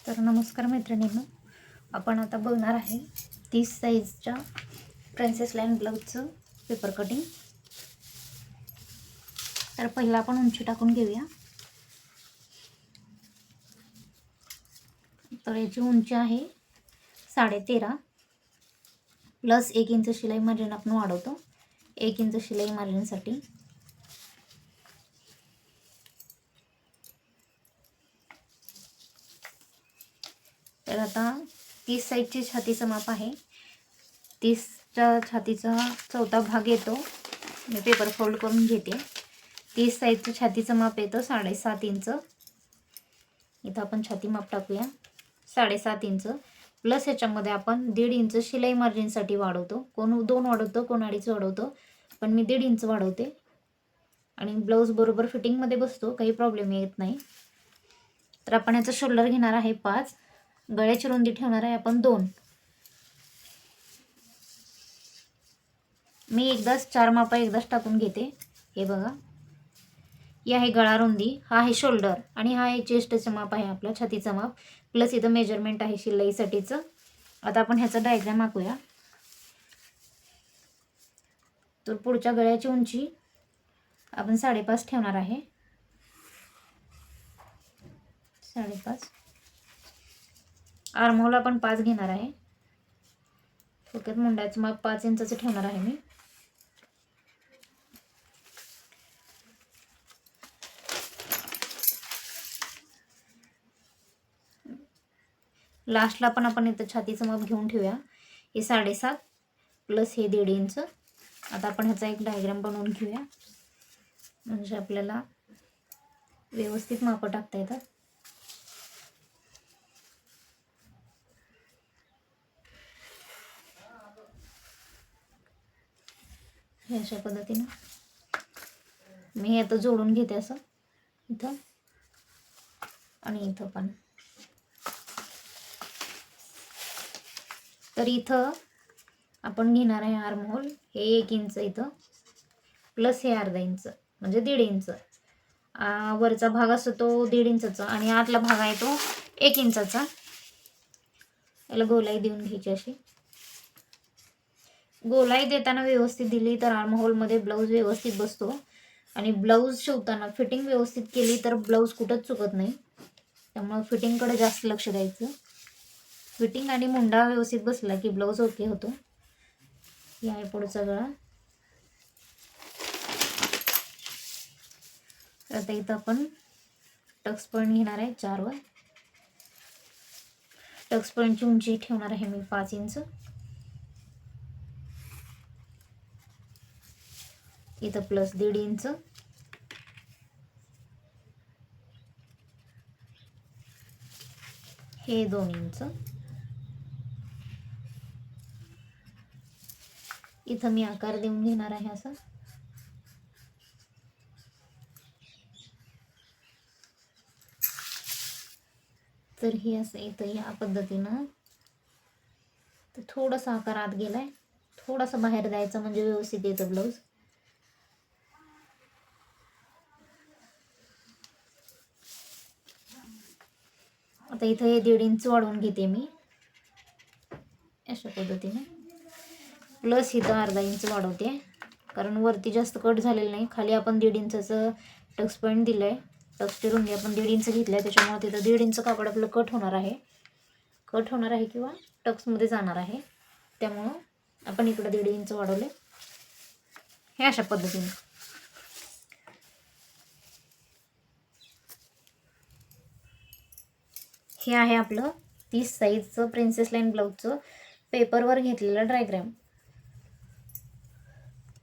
तर नमस्कार मैत्रिणींनो, आपण आता बघणार आहे 30 साईजच्या प्रिन्सेस लाइन ब्लाउजचं पेपर कटिंग। तर पहिला आपण उंची टाकून घेऊया। तर याची उंची आहे 13.5 प्लस 1 इंच शिलाई मार्जिन आपण वाढवतो, 1 इंच शिलाई मार्जिनसाठी। तर आता 30 साईजची छातीचं माप आहे। 30च्या छातीचा चौथा भाग येतो, मी पेपर फोल्ड करून घेते। 30 साईजचं छातीचं माप येतं 7.5 इंच। इथं आपण छाती माप टाकूया 7.5 इंच प्लस ह्याच्यामध्ये आपण 1.5 इंच शिलाई मार्जिनसाठी वाढवतो। कोण 2 वाढवतो, कोण 2.5 वाढवतो, पण मी 1.5 इंच वाढवते आणि ब्लाऊज बरोबर फिटिंगमध्ये बसतो, काही प्रॉब्लेम येत नाही। तर आपण याचं शोल्डर घेणार आहे 5, गळ्याची रुंदी ठेवणार आहे आपण 2। मी एकदाच 4 मापा एकदाच टाकून घेते। हे बघा, ही आहे गळा रुंदी, हा आहे शोल्डर आणि हा आहे चेस्टचं माप आहे, आपला छातीचं माप प्लस इथं मेजरमेंट आहे शिलाईसाठीचं। आता आपण ह्याचा डायग्राम आखूया। तर पुढच्या गळ्याची उंची आपण 5.5 ठेवणार आहे, 5.5। आर्महोल आपण 5 घेणार आहे, थोडक्यात मुंड्याचं माप 5 इंचाचं ठेवणार आहे मी। लास्टला पण आपण इथं छातीचं माप घेऊन ठेवूया, हे 7.5 प्लस हे 1.5 इंच। आता आपण ह्याचा एक डायग्राम बनवून घेऊया, म्हणजे आपल्याला व्यवस्थित माप टाकता येतात। हे अशा पद्धतीने मी हे आता जोडून घेते, असं इथं आणि इथं पण। तर इथं आपण घेणार आहे आर्महोल, हे 1 इंच इथं प्लस हे अर्धा इंच म्हणजे 1.5 इंच। वरचा भाग असतो तो 1.5 इंचाचा आणि आतला भाग आहे तो 1 इंचाचा। याला गोलाई देऊन घ्यायची, अशी गोलाई देताना व्यवस्थित दिली तर आर्महोलमध्ये ब्लाऊज व्यवस्थित बसतो आणि ब्लाऊज शिवताना फिटिंग व्यवस्थित केली तर ब्लाऊज कुठंच चुकत नाही। त्यामुळे फिटिंगकडे जास्त लक्ष द्यायचं। फिटिंग आणि मुंडा व्यवस्थित बसला की ब्लाऊज ओके होतो। हे आहे पुढचा गळा। आता इथं आपण टक्स पॉईंट घेणार आहे 4 वर। टक्स पॉईंटची उंची ठेवणार आहे मी 5 इंच। इथं प्लस 1.5 इंच, हे 2 इंच। इथं मी आकार देऊन घेणार आहे असं। तर हे असं इथं या पद्धतीनं, तर थोडासा आकार आत गेलाय, थोडासा बाहेर द्यायचा म्हणजे व्यवस्थित येतं ब्लाऊज। आता इथं हे 1.5 इंच वाढवून घेते मी अशा पद्धतीने, प्लस इथं अर्धा इंच वाढवते, कारण वरती जास्त कट झालेलं नाही। खाली आपण 1.5 इंचाचं टक्स पॉईंट दिलं आहे, टक्सची रुंदी आपण 1.5 इंच घेतलं आहे, त्याच्यामुळे तिथं 1.5 इंच कापड आपलं कट होणार आहे किंवा टक्समध्ये जाणार आहे। त्यामुळं आपण इकडं 1.5 इंच वाढवले, हे अशा पद्धतीने। हे आहे आपलं 30 साईजचं प्रिन्सेस लाइन ब्लाऊजचं पेपरवर घेतलेलं डायग्राम।